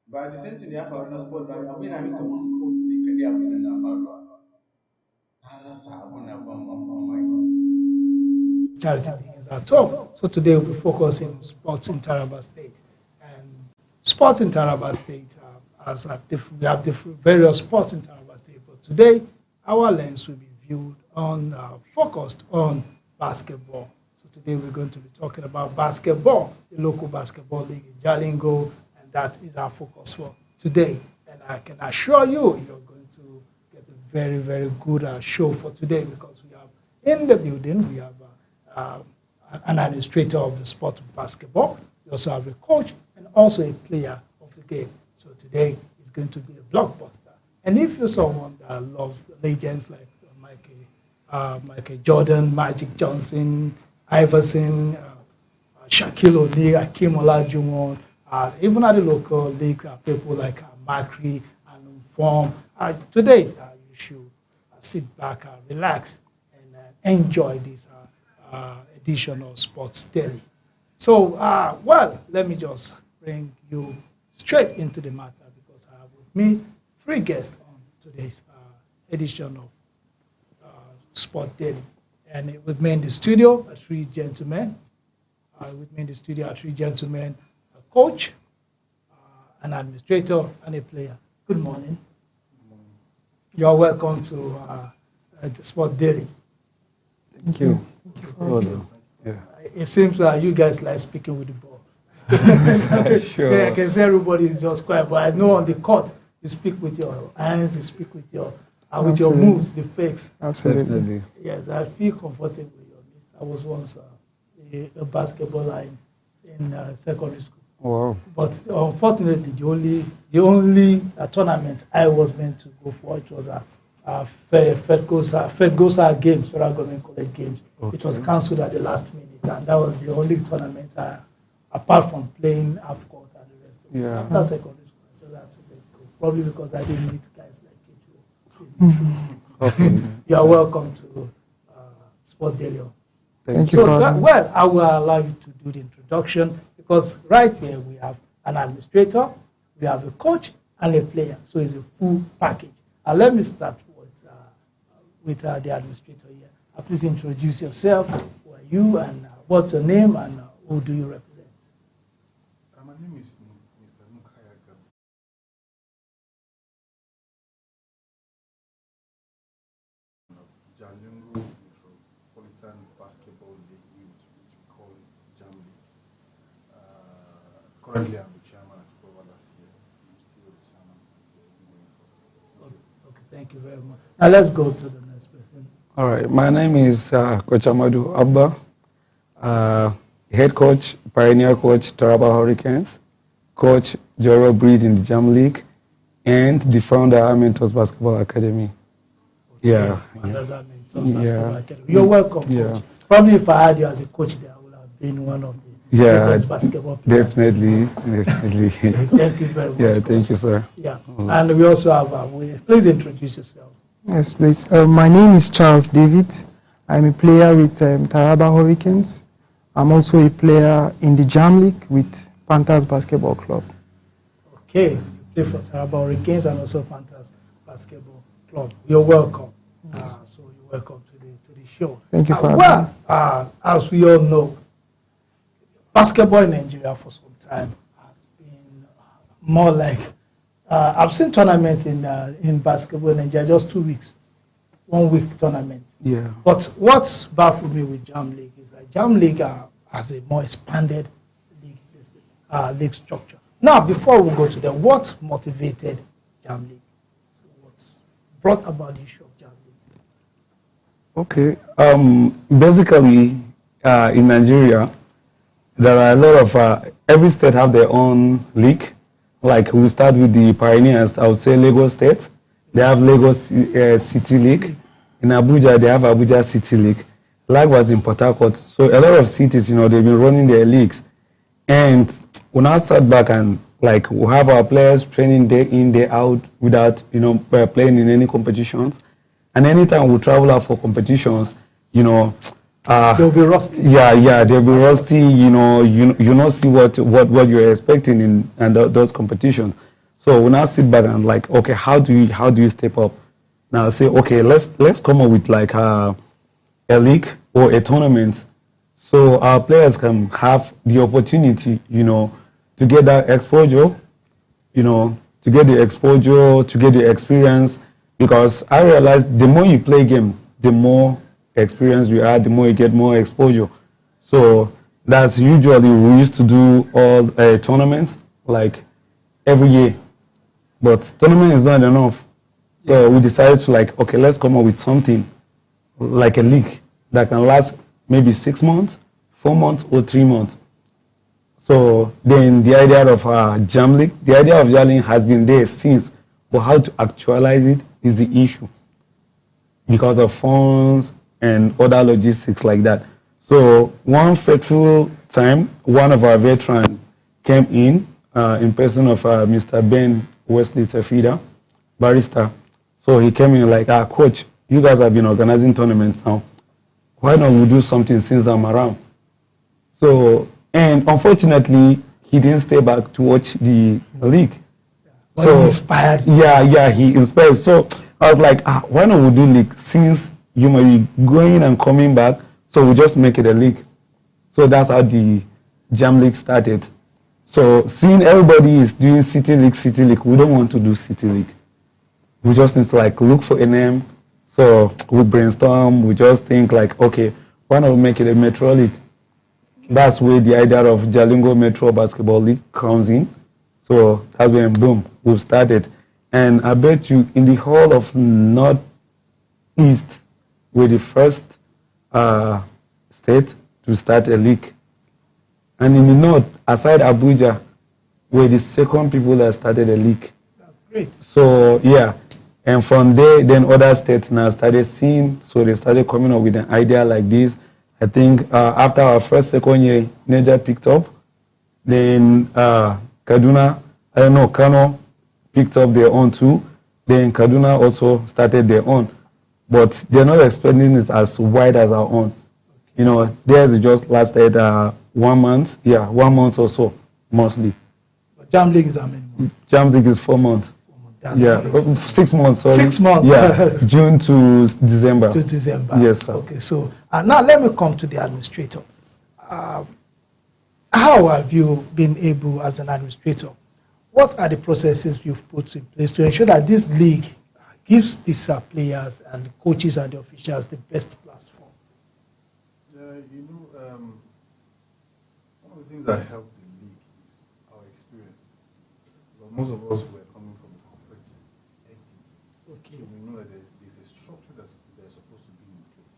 Ba the same thing ya faru na sport ba abin yana min kamar sport ne kadai abin nan na faruwa. Na rasa abun na ban mamaki. Charity begins at home. So today we'll be focusing on sports in Taraba State. And sports in Taraba State, we have different various sports in Taraba State, but today our lens will be viewed on, focused on basketball. So today we're going to be talking about basketball, the local basketball league in Jalingo, and that is our focus for today. And I can assure you, you're going to get a very, very good show for today because we have in the building, we have uh, an administrator of the sport of basketball. We also have a coach and also a player of the game. So today is going to be a blockbuster. And if you're someone that loves the legends like Michael Jordan, Magic Johnson, Iverson, Shaquille O'Neal, Akeem Olajuwon, even at the local leagues, people like Macri and Form. Today, you should sit back and relax and enjoy this edition of Sports Daily. So, well, let me just bring you straight into the matter because I have with me three guests on today's edition of Sport Daily. And with me in the studio are three gentlemen. With me in the studio are three gentlemen, a coach, an administrator, and a player. Good morning. You're welcome to the Sport Daily. Thank you. Yeah. It seems you guys like speaking with the ball. Sure. Yeah, I can say everybody is just quiet, but I know on the court you speak with your hands, you speak with your moves, the fakes. Absolutely. Yes, I feel comfortable with your midst. I was once a basketballer in secondary school. Wow. But unfortunately, the only tournament I was meant to go for, it was a Fedgosa Games, Federal Government College Games. Okay. It was cancelled at the last minute, and that was the only tournament apart from playing half court and the rest of it. Yeah. After secondary school, I just had to let go. Probably because I didn't meet guys like you. Okay. You are welcome to Sport Daily. Thank you. So, well, I will allow you to do the introduction because right here we have an administrator, we have a coach, and a player. So it's a full package. Let me start with the administrator here. Please introduce yourself. Who are you, and what's your name, and who do you represent? My name is Mr. Mukaya Gab. Jalingo Metropolitan Basketball League, which we call it Jam League. Currently, I'm the chairman at over last year. I'm still the chairman. Okay, thank you very much. Now let's go to the next person. All right. My name is Coach Amadou Abba, head coach, pioneer coach, Taraba Hurricanes, coach, Joro Breed in the Jam League, and the founder of Mentors Basketball Academy. Okay. Yeah. You're welcome, coach. Yeah. Probably if I had you as a coach there, I would have been one of the greatest basketball players. Definitely. Thank you very much. Yeah, thank you, sir. Yeah. And we also have, please introduce yourself. Yes, please. My name is Charles David. I'm a player with Taraba Hurricanes. I'm also a player in the Jam League with Panthers Basketball Club. Okay, you play for Taraba Hurricanes and also Panthers Basketball Club. You're welcome. So you're welcome to the show. Thank you for having me. As we all know, basketball in Nigeria for some time has been more like I've seen tournaments in basketball in Nigeria just 2 weeks, 1 week tournament. Yeah. But what's baffled me with Jam League is that Jam League has a more expanded league structure. Now, before we go to them, what motivated Jam League? So what's brought about the issue of Jam League? Okay. Basically, in Nigeria, there are a lot of every state have their own league. Like we start with the pioneers, I would say Lagos State. They have Lagos City League. In Abuja, they have Abuja City League. Likewise in Port Harcourt. So a lot of cities, they've been running their leagues. And we now start back and like we have our players training day in, day out without, playing in any competitions. And anytime we travel out for competitions, they'll be rusty. Yeah, they'll be rusty. You not see what you're expecting in those competitions. So we now sit back and like, okay, how do you step up? Now say, okay, let's come up with like a league or a tournament, so our players can have the opportunity, to get that exposure, to get the exposure, to get the experience. Because I realized the more you play game, the more experience you add, the more you get more exposure. So that's usually we used to do all tournaments like every year, but tournament is not enough. So we decided to like, okay, let's come up with something like a league that can last maybe 6 months, 4 months, or 3 months. So then the idea of Jam League, the idea of Jam League has been there since, but how to actualize it is the issue because of funds and other logistics like that. So one fateful time, one of our veterans came in person of Mr. Ben Wesley Tefida, barrister. So he came in like, coach, you guys have been organizing tournaments now. Why don't we do something since I'm around? So, and unfortunately, he didn't stay back to watch the league. But So he inspired. yeah, he inspired. So I was like, why not we do league since you might be going and coming back? So we just make it a league. So that's how the Jam League started. So seeing everybody is doing City League, we don't want to do City League. We just need to like look for a name. So we brainstorm, we just think like, okay, why not make it a Metro League? That's where the idea of Jalingo Metro Basketball League comes in. So that's when, boom, we've started. And I bet you in the whole of Northeast, we're the first state to start a league. And in the North, aside Abuja, we're the second people that started a league. That's great. So, yeah. And from there, then other states now started seeing, so they started coming up with an idea like this. I think after our first, second year, Niger picked up. Then Kaduna, Kano picked up their own too. Then Kaduna also started their own. But they're not expanding it as wide as our own. Theirs just lasted 1 month. Yeah, 1 month or so, mostly. But Jam League is how many months? Jam League is 4 months. That's Yeah, amazing. 6 months. Sorry. 6 months. Yeah, June to December. To December. Yes, sir. Okay, so now let me come to the administrator. How have you been able, as an administrator, what are the processes you've put in place to ensure that this league gives these players and the coaches and the officials the best platform? One of the things that helped the league is our experience. But most of us were coming from a corporate entity. Okay. So we know that there's a structure that's supposed to be in place.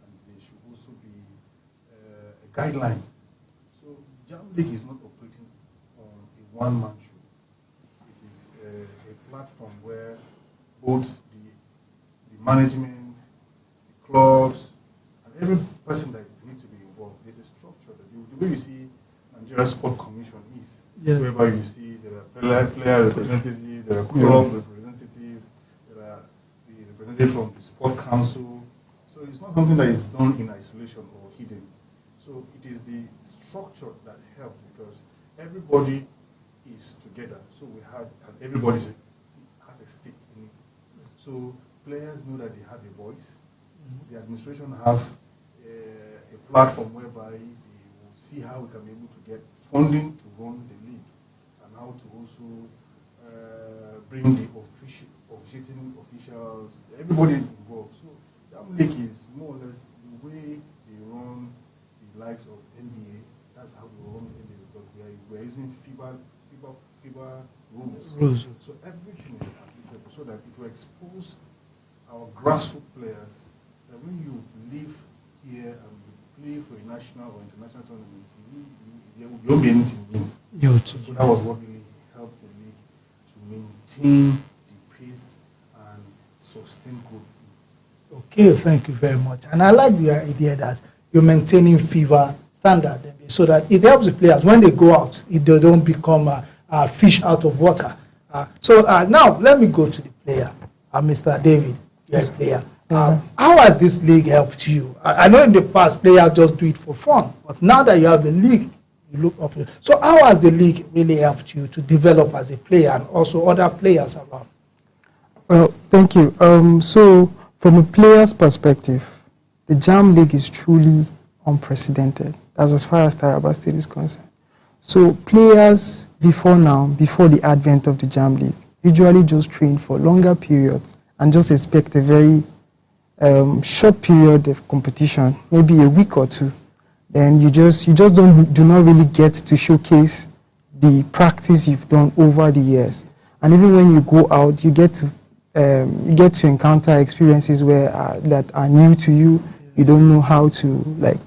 And there should also be a guideline. So Jam League is not operating on a one-man show. It is a platform where both the management, the clubs, and every person that needs to be involved, there's a structure. The way you see Nigeria Sport Commission is, whereby you see there are player representatives, there are club representatives, there are the representatives from the Sport Council. So it's not something that is done in isolation or hidden. So it is the structure that helped because everybody is together. So and everybody has a stake in it. So players know that they have a voice. The administration have a platform whereby they will see how we can be able to get funding to run the league and how to also bring the officiating officials, everybody involved. So Jam League is more or less the way they run the likes of NBA. That's how we run the NBA because we are using FIBA rules. So everything is applicable so that it will expose our grassroots players that when you live here and you play for a national or international tournament, there won't be anything new. So that was what really helped the league to maintain the pace and sustain growth. Okay, thank you very much. And I like the idea that you're maintaining FIBA standard so that it helps the players when they go out, they don't become a fish out of water. So now let me go to the player, Mr. David. Yes, player. How has this league helped you? I know in the past players just do it for fun, but now that you have the league, you look up to. So how has the league really helped you to develop as a player and also other players around? Well, thank you. So from a player's perspective, the JAM League is truly unprecedented. That's as far as Taraba State is concerned. So players before the advent of the JAM League, usually just train for longer periods and just expect a very short period of competition, maybe a week or two. Then you just do not really get to showcase the practice you've done over the years. And even when you go out, you get to encounter experiences where that are new to you. You don't know how to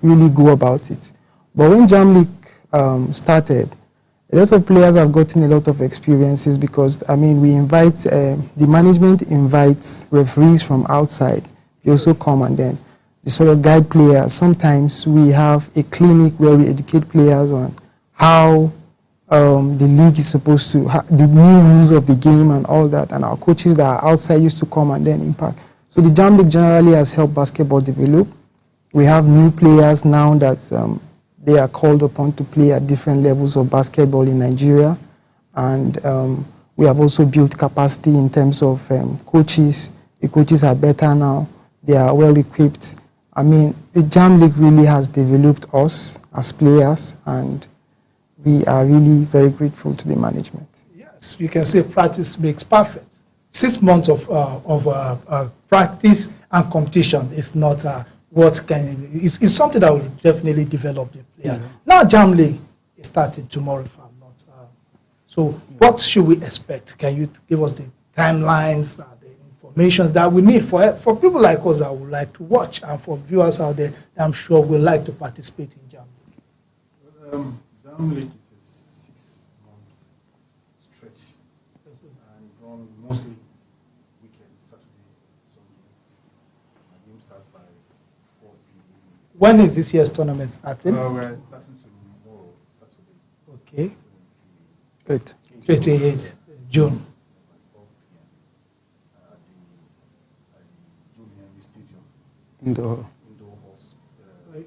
really go about it. But when JAM League started, a lot of players have gotten a lot of experiences because we invite the management invites referees from outside. They also come and then they sort of guide players. Sometimes we have a clinic where we educate players on how the league is supposed to, the new rules of the game and all that, and our coaches that are outside used to come and then impact. So the JAM League generally has helped basketball develop. We have new players now that they are called upon to play at different levels of basketball in Nigeria, and we have also built capacity in terms of coaches. The coaches are better now. They are well equipped. The JAM League really has developed us as players, and we are really very grateful to the management. Yes, you can say practice makes perfect. 6 months of practice and competition is not it's something that will definitely develop the player. Mm-hmm. Now JAM League is starting tomorrow, if I'm not. So what should we expect? Can you give us the timelines, the information that we need for people like us that would like to watch, and for viewers out there that I'm sure would like to participate in JAM League? JAM League is a 6-month stretch and run mostly weekends, Saturday, Sunday. The game starts by 4 p.m. When is this year's tournament starting? We're starting tomorrow, Saturday. Okay. Great. 28th June.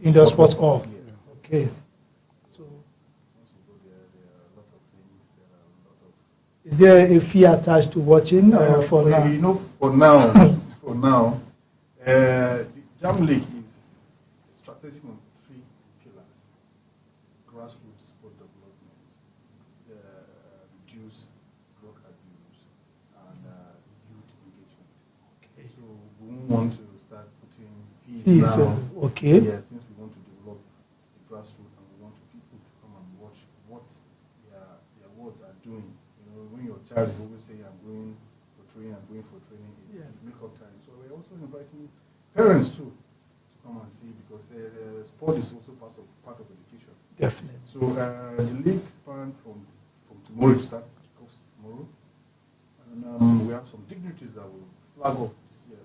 Indoor sports hall. Okay. So, is there a fee attached to watching for now? For now, the JAM League is strategic on 3 pillars: grassroots sport development, reduce drug abuse, and youth engagement. Okay. So we won't want to start putting fees now. Okay. Yeah, since we want to develop the grassroots and we want people to come and watch what their wards are doing. When your child is always saying, I'm going for training, you make up time. So we're also inviting parents too to come and see, because sport is also part of education. Definitely. So the league span from tomorrow to start tomorrow, and we have some dignitaries that will flag up this year,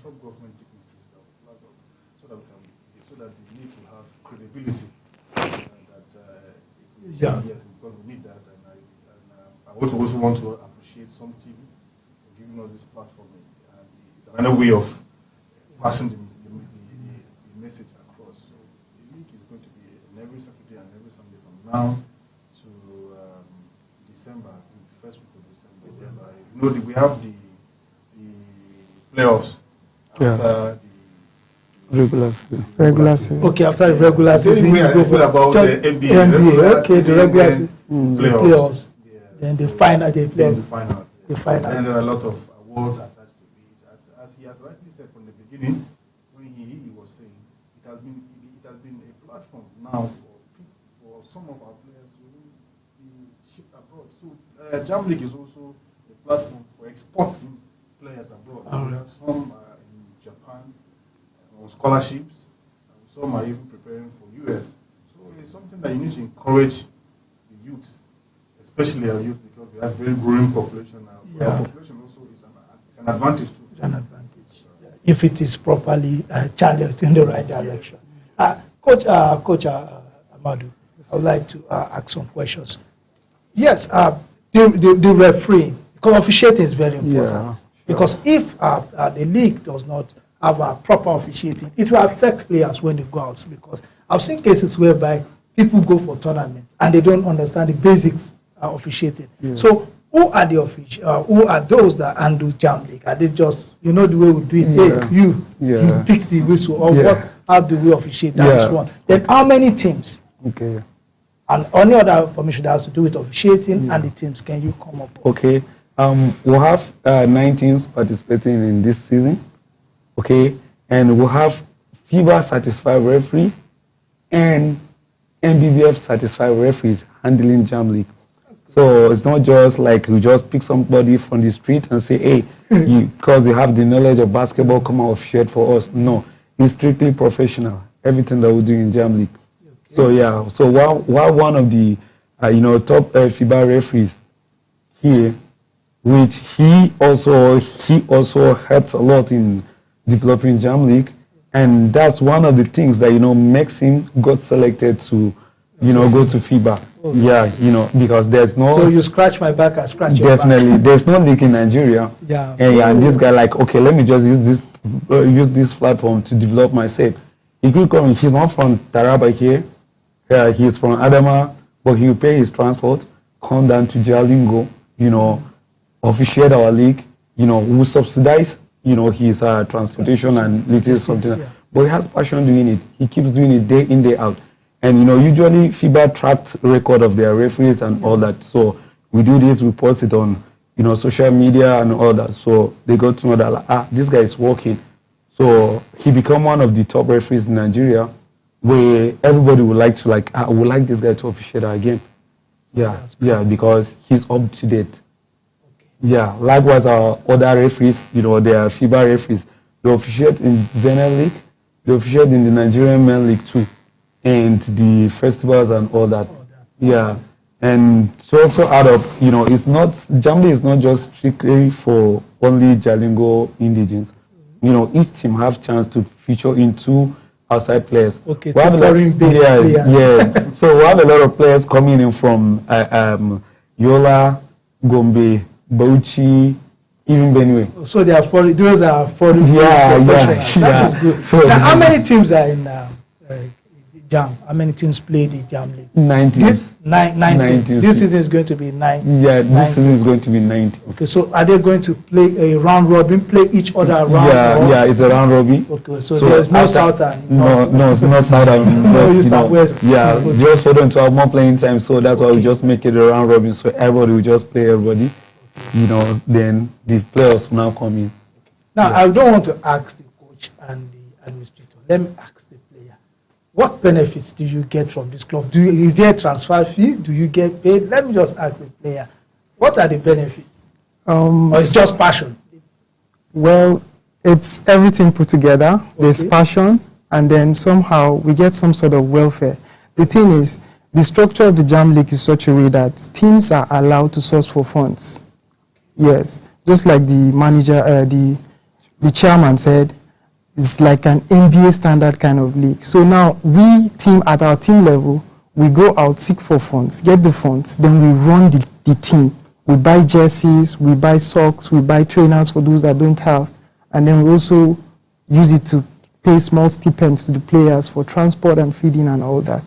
top government dignitaries that will flag up, so that the league will have credibility. Because we need that, and I also want to appreciate Some TV for giving us this platform, and it's another way of passing the message across. So the league is going to be every Saturday and every Sunday from now to December, the first week of December. We have the playoffs after regular season. Okay, after the regular season, we go for about the NBA. Okay, the regular season, playoffs. Yeah. Then the final, the playoffs. The finals. And there are a lot of awards attached to it. As he has rightly said from the beginning, when he was saying, it has been a platform now for some of our players to be shipped abroad. So JAM League is also a platform for exporting players abroad. There are some in Japan on scholarships, and some are even preparing for US. So it's something that you need to encourage the youth, especially our youth, because we have very growing population now. Our population also is an advantage too. It's an advantage if it is properly channeled in the right direction. Coach Amadou, I would like to ask some questions. Yes, the referee, because officiating is very important. Yeah. Because if the league does not have a proper officiating, it will affect players when they go out. Because I've seen cases whereby people go for tournaments and they don't understand the basics of officiating. Yeah. So who are the who are those that handle Jam League? Are they just, you know, the way we do it? Yeah. Hey, you Yeah. pick the whistle, or Yeah. what? How do we officiate? That is Yeah. one. Then how many teams? Okay. And any other information that has to do with officiating and the teams, can you come up with? Okay. We'll have 9 teams participating in this season. Okay. And we'll have FIBA certified referees and NBBF certified referees handling Jam League. So it's not just like we just pick somebody from the street and say, hey, because you have the knowledge of basketball, come out officiate for us. No, it's strictly professional. Everything that we do in Jam League. Okay. So yeah, so while one of the top FIBA referees here, which he also helped a lot in developing Jam League, and that's one of the things that makes him got selected to go to FIBA. Okay. Yeah, because there's no. So you scratch my back, I scratch your back. Definitely, there's no league in Nigeria. Yeah. And this guy like, okay, let me just use this platform to develop myself. He could come. He's not from Taraba here. He's from Adama, but he will pay his transport, come down to Jalingo, officiate our league. We subsidize, his transportation and little something. Yeah. But he has passion doing it. He keeps doing it day in, day out. And, usually FIBA tracked record of their referees and all that. So we do this, we post it on, social media and all that. So they got to know that, like, this guy is working. So he become one of the top referees in Nigeria, where everybody would like to, I would like this guy to officiate again. Yeah, because he's up to date. Okay. Yeah, likewise our other referees, they are FIBA referees. They officiate in Zenith League, they officiate in the Nigerian Men League too, and the festivals and all that. Yeah, and to also add up, it's not, Jam League is not just strictly for only Jalingo indigenes. Each team have chance to feature in 2 outside players. Okay, foreign-based players. Yeah. So we have a lot of players coming in from Yola, Gombe, Bauchi, even Benue. So they are those are foreign-based professionals. That is good. So now, how many teams are in Jam? How many teams play the Jam League? 9 teams. Nine teams. This season is going to be 9. Yeah, this season is going to be 9 teams. Okay, so are they going to play a round robin, play each other around? Yeah, it's a round robin. Okay, so there's no south and north. No, it's not south and no east and west. Yeah, just for them to have more playing time, so that's why we just make it a round robin, so everybody will just play everybody. Then the players will now come in. Now, I don't want to ask the coach and the administrator. Let me ask the player. What benefits do you get from this club? Is there a transfer fee? Do you get paid? Let me just ask the player. What are the benefits? Or it's just passion? Well, it's everything put together. Okay. There's passion, and then somehow we get some sort of welfare. The thing is, the structure of the Jam League is such a way that teams are allowed to source for funds. Yes, just like the manager, the chairman said, it's like an NBA standard kind of league. So now at our team level, we go out, seek for funds, get the funds, then we run the team. We buy jerseys, we buy socks, we buy trainers for those that don't have, and then we also use it to pay small stipends to the players for transport and feeding and all that.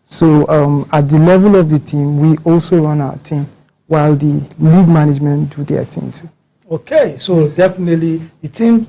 So at the level of the team, we also run our team, while the league management do their thing too. Okay, so definitely the team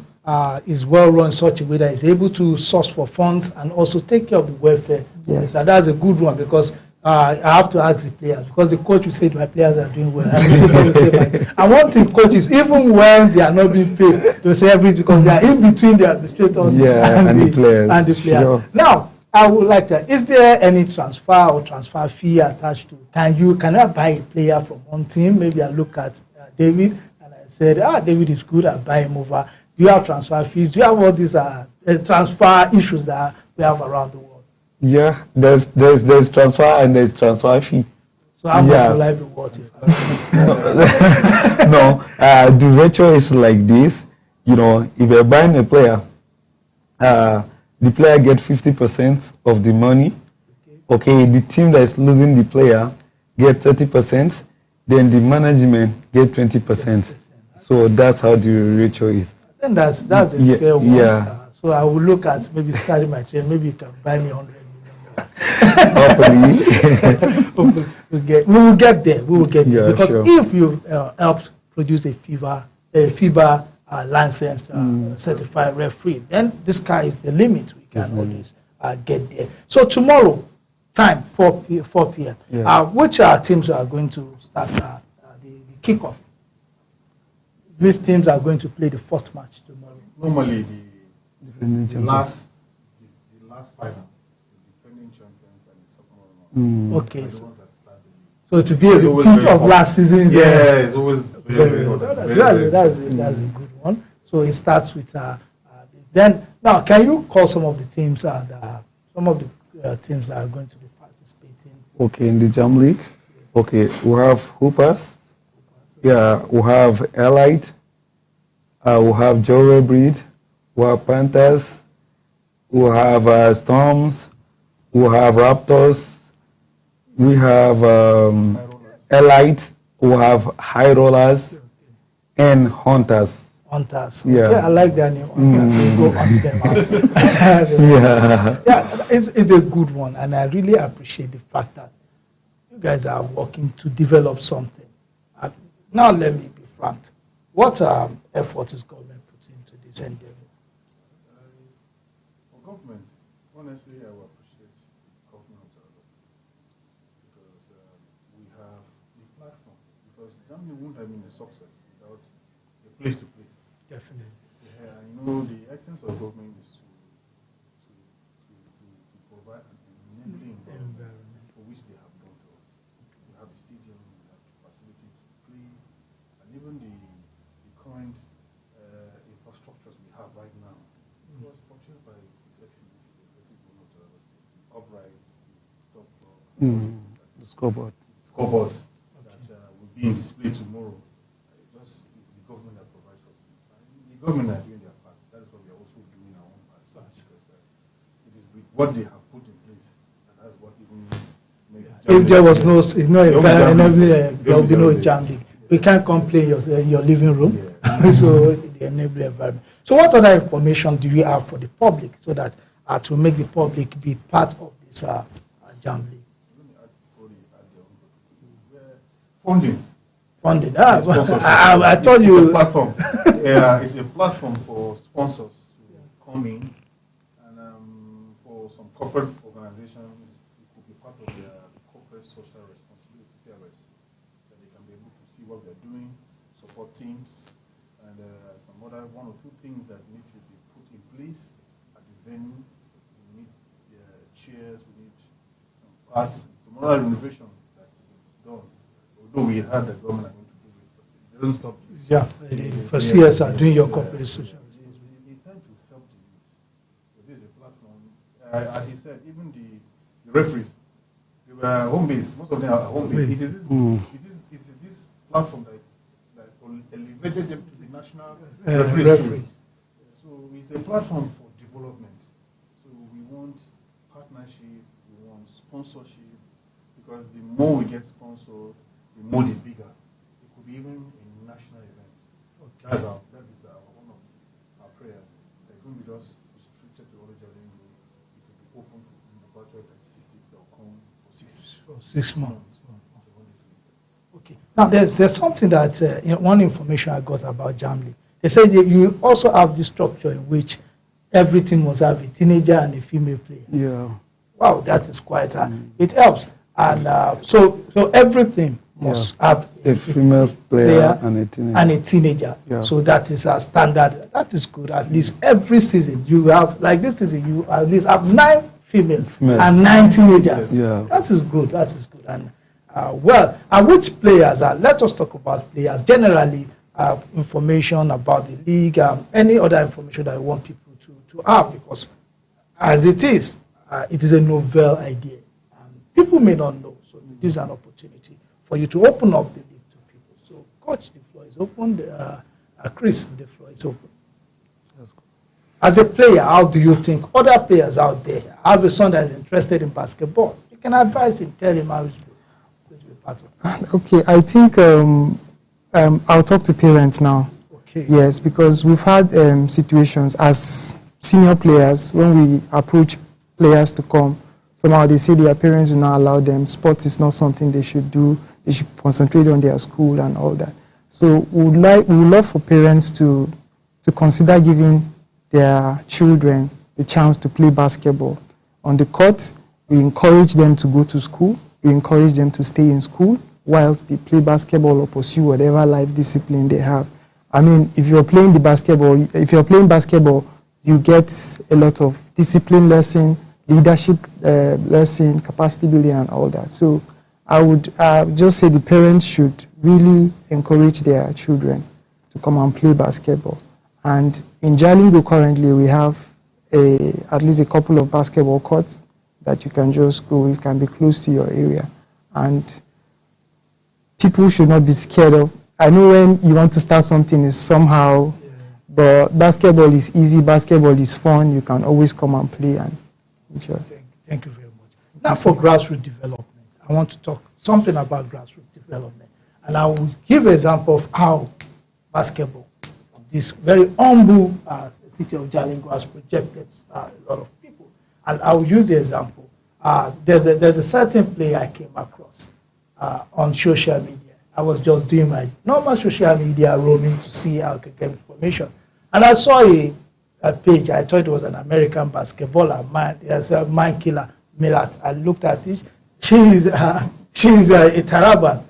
is well run in such a way that it's able to source for funds and also take care of the welfare. Yes. So that's a good one, because I have to ask the players, because the coach will say my players are doing well. And one thing, coaches, even when they are not being paid, they say everything, because they are in between the administrators and the players. Sure. Now, I would like to, is there any transfer or transfer fee attached to? Can I buy a player from one team? Maybe I look at David and I said, David is good, I buy him over. Do you have transfer fees? Do you have all these transfer issues that we have around the world? Yeah, there's transfer and there's transfer fee. So how much will I be worth? No, the ratio is like this. If you're buying a player, the player gets 50% of the money. Okay, the team that is losing the player gets 30%. Then the management gets 20%. So that's how the ratio is. And that's a fair one. Yeah. So I will look at maybe starting my trade. Maybe you can buy me 100 million. Hopefully. We will get there. We will get there Yeah, because sure. if you helped produce a FIBA licensed certified referee, then the sky is the limit. We can always get there. So tomorrow, time 4 p.m. Yeah. Which teams are going to start the kickoff? Which teams are going to play the first match tomorrow? Normally, the last finals, the defending champions and the sophomore. Okay. The ones that start the league. So to be a It's always repeat very of hot. last season's. Yeah, it's always very hot. That's a good one. So it starts with then now. Can you call some of the teams teams that are going to be participating? Okay, in the Jam League. Okay, we have Hoopers. Yeah, we have Elite. We have Joro Breed. We have Panthers. We have Storms. We have Raptors. We have Elite. We have High Rollers and Hunters. Hunters. Yeah. Okay, I like that name. Hunters. So go hunt them out. Yeah. Yeah, it's a good one, and I really appreciate the fact that you guys are working to develop something. Now let me be frank. What effort is government putting into this endeavor? For government, honestly, I will appreciate government of Taraba because we have the platform. Because Germany wouldn't have been a success without a place to play. Definitely. Yeah, I know the essence of government is to provide an enabling environment for which they have done to us. We have the stadium, we have the facility to play, and even the current infrastructures we have right now. It was purchased by His Excellency, the Executive Governor of Taraba State. The uprights, the stop blocks, and all these things The scoreboard. scoreboards that will be in display tomorrow. It's the government that provides us. The government are doing their part. That is what we are also doing our own part. Because it is with what they have put in place, and that's what even makes. If there was no enabling, there will be no Jam Jam League. We can't complain in your living room. So the enabling environment. So what other information do you have for the public so that to make the public be part of this Jam League? Let me add before they add their own. Funding. Funding. Sponsorship. I told It's you. a platform. Yeah, it's a platform for sponsors to come in, and for some corporate organizations, it could be part of their corporate social responsibility (CRS), that they can be able to see what we are doing, support teams, and some other one or two things that need to be put in place at the venue. We need chairs, we need some parts, some other renovation that is done. Although we had the government are going to do it, but it doesn't stop. Yeah, for CSR, doing your corporate social. It's time to help the youth. So this is a platform. As he said, even the referees, they were home based. Most of them are home based. It is this platform that elevated them to the national referees. So it's a platform for development. So we want partnership, we want sponsorship, because the more we get sponsored, the more the bigger. It could be even a national event. That is one of our prayers. That it won't be just restricted to Oloja Lingo. It will be open to the culture that 6 states that will come for 6 months. Okay. Now there's something that one information I got about Jam League. They said that you also have this structure in which every team must have a teenager and a female player. Yeah. Wow, that is quite. It helps, and so everything must have a female player and a teenager. Yeah. So that is a standard. That is good. At least every season you have, like this season, you at least have 9 female and 9 teenagers. Yeah. That is good. That is good. And and which players are? Let us talk about players generally. Information about the league, any other information that I want people to have, because as it is a novel idea. People may not know, so this is an opportunity for you to open up the league to people. So, Coach, the floor is open. Chris, the floor is open. As a player, how do you think other players out there have a son that is interested in basketball? You can advise him, tell him how he's going to be part of it. Okay, I think I'll talk to parents now. Okay. Yes, because we've had situations as senior players when we approach players to come. somehow they say their parents will not allow them. Sports is not something they should do. They should concentrate on their school and all that. So we would love for parents to consider giving their children the chance to play basketball. On the court, we encourage them to go to school. We encourage them to stay in school whilst they play basketball or pursue whatever life discipline they have. I mean, if you're playing basketball, you get a lot of discipline lesson, leadership lesson, capacity building, and all that. So I would just say the parents should really encourage their children to come and play basketball. And in Jalingo currently, we have at least a couple of basketball courts that you can just go. It can be close to your area. And people should not be scared of. I know when you want to start something is somehow, but basketball is easy, basketball is fun. You can always come and play and enjoy. Thank you very much. Now for grassroots development, I want to talk something about grassroots development. And I will give an example of how basketball, this very humble city of Jalingo, has projected a lot of people. And I will use the example. There's a certain player I came across on social media. I was just doing my normal social media roaming to see how I could get information. And I saw a page. I thought it was an American basketballer, there's a man killer, Milat. I looked at this. She's a Taraban.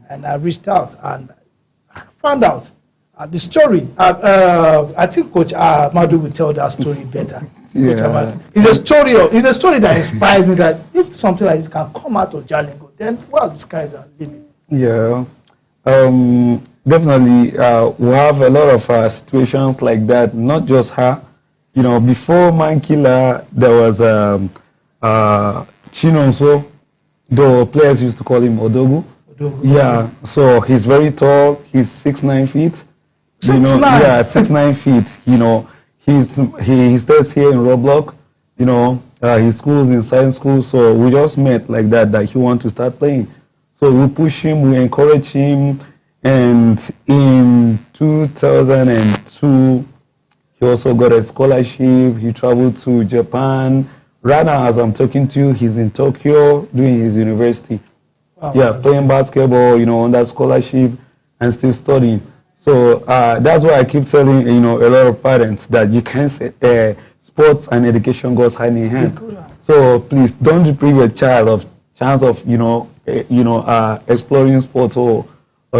And I reached out and found out the story. I think Coach Madu will tell that story better. Yeah. It's a story that inspires me that if something like this can come out of Jalingo, then, well, the skies are limit. Yeah, definitely. We have a lot of situations like that. Not just her. You know, before Mankila, there was Chinonso. The players used to call him Odogu. Yeah. So he's very tall. He's 6'9" feet. 6'9". Yeah, 6'9" feet. You know, he stays here in Roblox. You know, his school's in science school. So we just met like that he want to start playing. So we push him, we encourage him, and in 2002, he also got a scholarship. He traveled to Japan. Right now, as I'm talking to you, he's in Tokyo doing his university. Oh, yeah, playing basketball, you know, on that scholarship and still studying. So that's why I keep telling, you know, a lot of parents that you can't say sports and education goes hand in hand. So please don't deprive your child of chance of, exploring sports or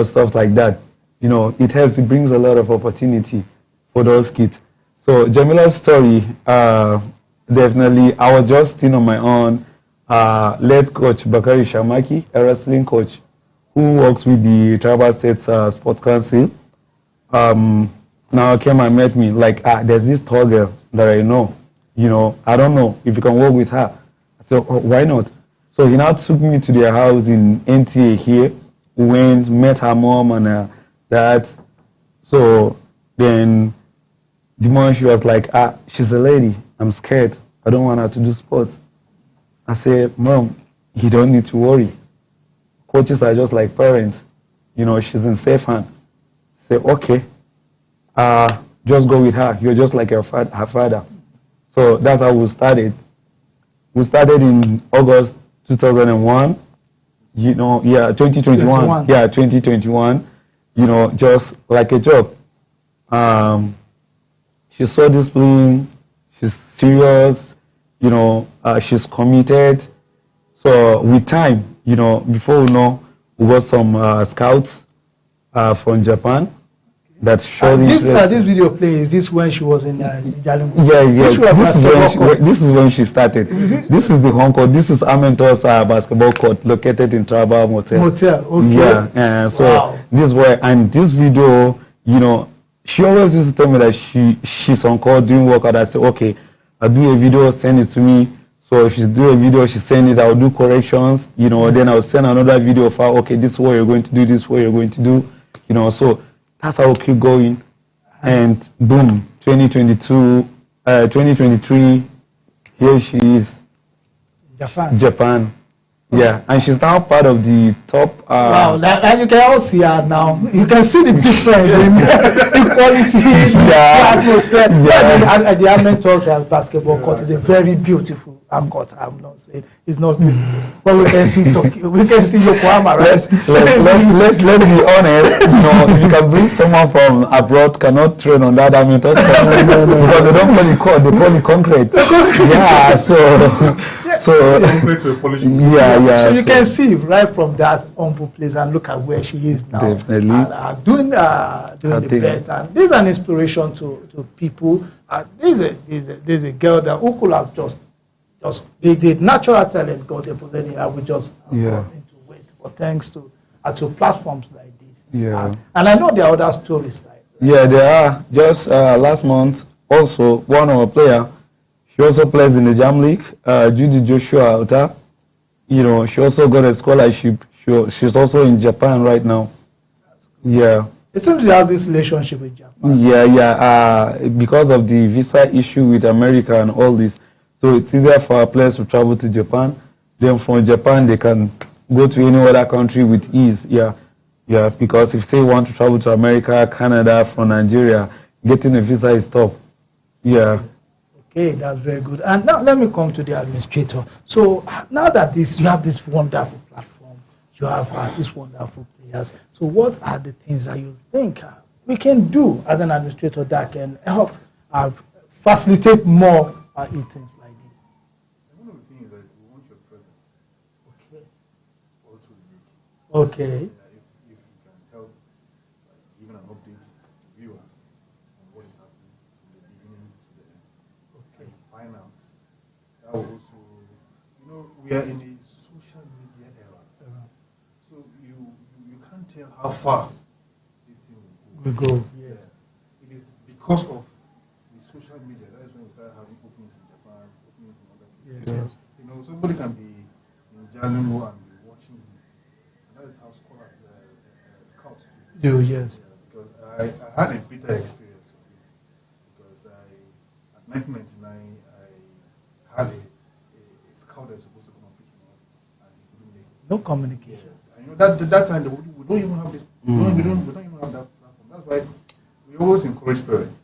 stuff like that. You know, it brings a lot of opportunity for those kids. So Jamila's story, definitely, I was just on my own. Led Coach Bakari Shamaki, a wrestling coach who works with the Tribal States Sports Council. Now came and met me like, there's this tall girl that I know. You know, I don't know if you can work with her. I said, why not? So he now took me to their house in NTA here. We went, met her mom and her dad. So then the mom, she was like, she's a lady. I'm scared. I don't want her to do sports. I said, Mom, you don't need to worry. Coaches are just like parents. You know, she's in safe hand. I said, okay. Just go with her. You're just like her father. So that's how we started. We started in August 2001, 2021. Yeah, 2021, just like a job. She's so disciplined, she's serious, she's committed. So with time, before we know, we got some scouts from Japan that showed interest. This video play, is this when she was in Jalingo? Yes. This is when she started. This is the home court. This is Amentos basketball court located in Traba Motel. Okay. Yeah. So this is where, and this video, she always used to tell me that she's on court doing workout. I say, okay, I'll do a video, send it to me. So if she do a video, she send it, I'll do corrections, then I'll send another video of her, okay, this is what you're going to do, this is what you're going to do, so that's how we keep going. And boom, 2023, here she is. Japan. Yeah, and she's now part of the top. Wow, and you can all see her now. You can see the difference in the quality, the atmosphere. Yeah. The Amateurs basketball court is a very beautiful court. I'm not saying it's not beautiful, but we can see Tokyo, we can see Yokohama, right? Let's be honest. You know, if you can bring someone from abroad cannot train on that Amateurs because they don't call it court, they call it concrete. Yeah, so yeah. So you can see right from that humble place and look at where she is now. Definitely. And doing the best. And this is an inspiration to people. There's a girl that who could have just the natural talent God deposited in her would just have gone into waste. But thanks to platforms like this. Yeah. And I know there are other stories like that. Yeah, there are. Just last month, also one of our player. She also plays in the Jam League, Judy Joshua Ota. You know, she also got a scholarship. She's also in Japan right now. Yeah. It seems you have this relationship with Japan. Yeah. Because of the visa issue with America and all this, so it's easier for our players to travel to Japan. Then from Japan, they can go to any other country with ease. Yeah. Because if say you want to travel to America, Canada, from Nigeria, getting a visa is tough. Yeah. Okay, that's very good. And now let me come to the administrator. So now that you have this wonderful platform, you have these wonderful players. So what are the things that you think we can do as an administrator that can help facilitate more things like this? One of the things is that we want your presence. Okay. Also, Okay. if you can help, giving an update to viewers on what is happening from the beginning to the end. Okay. Finance. That will also, we are in a social media era. So you can't tell how far this thing will go. Yes. It is because of the social media. That is when we start having openings in Japan, openings in other places. Yes. Somebody can be in Jalingo and be watching you. And that is how scholars, scouts Do, yes. Because I had a bitter experience of it. Because at 1999, I had a scout that was supposed to come and pick me up, and he couldn't make it. No communication. And that time, we don't even have this. We don't even have that platform. That's why we always encourage parents.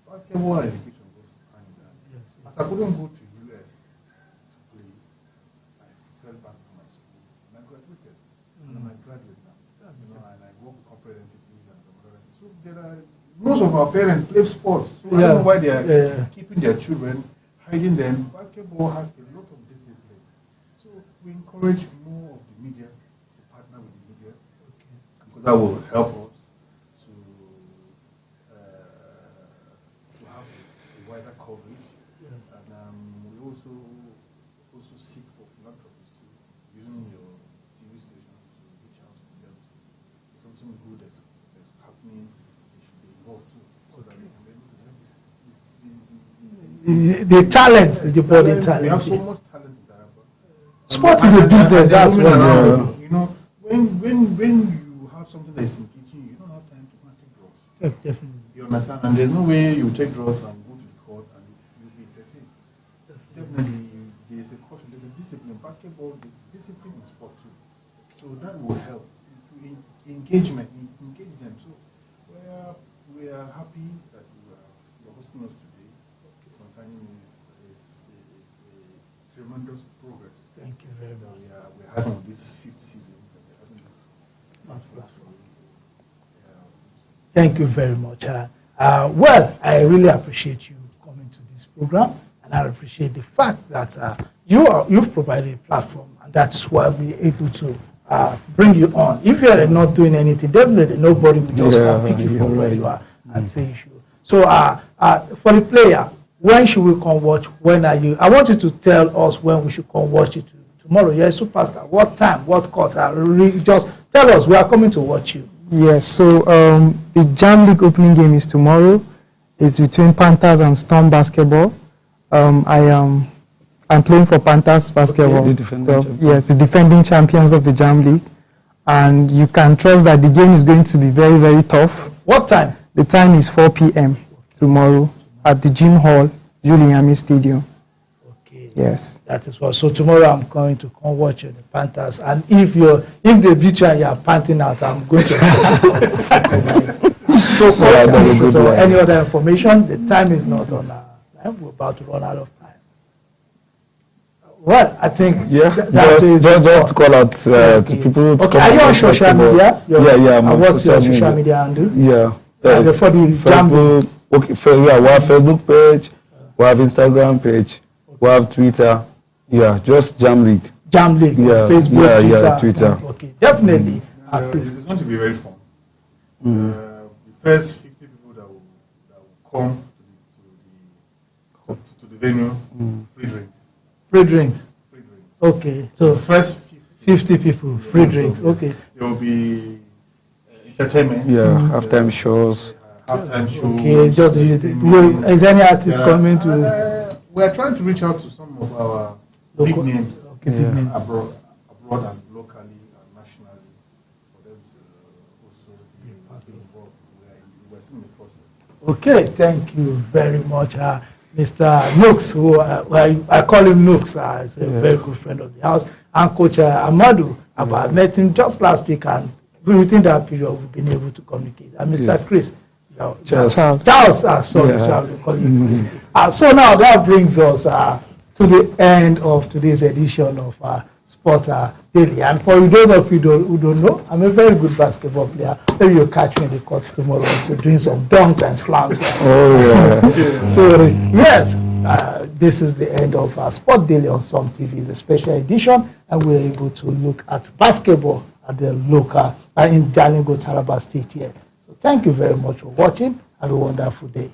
Basketball and education goes hand in hand. Yes. As I couldn't go to US to play, I fell back to my school and I graduated. And I'm a graduate now. And I work with corporate entities and some other entities. So most of our parents play sports. So I don't know why they are keeping their children, hiding them. Basketball has a lot of discipline. So we encourage more of the media to partner with the media. Because that will help us to have a wider coverage. And we also seek for philanthropists too, using your TV station to reach out to them. Something good that's happening, they should be involved too. So that they can be able to help The talent, the body talent. We have so much talent in Taraba. Sport is a business, that's what. When you have something that is engaging you, don't have time to take drugs. Definitely. You understand? And there's no way you take drugs and go to the court and you'll be entertained. Definitely, there's a caution, there's a discipline. Basketball, there's discipline in sport too. So that will help. Engage them. So we are happy that you're hosting us today concerning this tremendous progress. Thank you very much. We're having this 5th season. Thank you very much. Well, I really appreciate you coming to this program, and I appreciate the fact that you've provided a platform, and that's why we're able to bring you on. If you're not doing anything, definitely nobody will just come pick you from where you are and say you should. So for the player, when should we come watch? When are you? I want you to tell us when we should come watch it tomorrow. You're a superstar. What time? What quarter? Just tell us. We are coming to watch you. Yes, so the Jam League opening game is tomorrow. It's between Panthers and Storm Basketball. I'm playing for Panthers Basketball. Yes, the defending champions of the Jam League. And you can trust that the game is going to be very, very tough. What time? The time is 4 p.m. tomorrow at the Gym Hall, Julian Stadium. Okay. Yes. That is what. So tomorrow I'm going to come watch the Panthers, and if they beat you and you are panting out, I'm going to. So, for any other information, the time is not on our line. We're about to run out of time. Well, I think just to call out to people. To are you on social media? I'm what's your social media handle? Yeah. For the Facebook. Okay, we have Facebook page, we have Instagram page, we have Twitter. Yeah, just Jam League. Jam League. Yeah, Facebook, Twitter. Okay, definitely. It's going to be very fun. The first 50 people that will come to the venue, free drinks. Free drinks. Free drinks. Okay, so The first 50 people, free drinks. Okay. There will be entertainment. Yeah, halftime shows. Halftime shows. Okay, just is any artist coming to? We are trying to reach out to some of our big names. Okay, big names. Abroad and locally and nationally, for them to also be involved. We're still in the process. Okay, thank you very much, Mr. Nooks, who I call him Nooks. He's a very good friend of the house, and Coach Amadou. I met him just last week, and within that period, we've been able to communicate. And Mr. Chris. Charles. Sorry, I'm calling him Chris. So now that brings us to the end of today's edition of Sports Daily. And for those of you who don't know, I'm a very good basketball player. Maybe you'll catch me in the court tomorrow doing some dunks and slams. So, yes, this is the end of Sport Daily on Some TV. It's a special edition, and we're able to look at basketball at the local, in Jalingo, Taraba State here. So thank you very much for watching. Have a wonderful day.